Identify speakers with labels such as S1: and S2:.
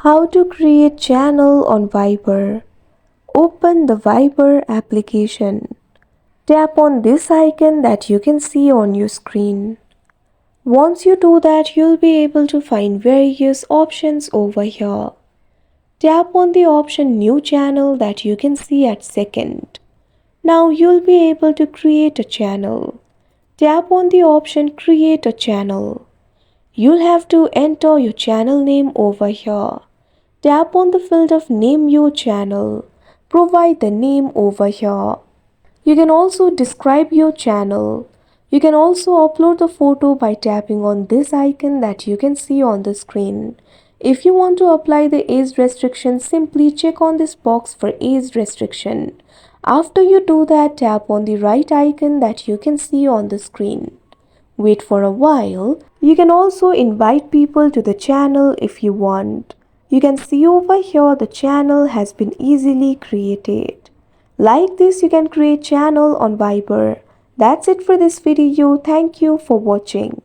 S1: How to create channel on Viber. Open the Viber application. Tap on this icon that you can see on your screen. Once you do that, you'll be able to find various options over here. Tap on the option New Channel that you can see at second. Now you'll be able to create a channel. Tap on the option Create a Channel. You'll have to enter your channel name over here. Tap on the field of Name Your Channel. Provide the name over here. You can also describe your channel. You can also upload the photo by tapping on this icon that you can see on the screen. If you want to apply the age restriction, simply check on this box for age restriction. After you do that, tap on the right icon that you can see on the screen. Wait for a while. You can also invite people to the channel if you want. You can see over here the channel has been easily created. Like this, you can create channel on Viber. That's it for this video. Thank you for watching.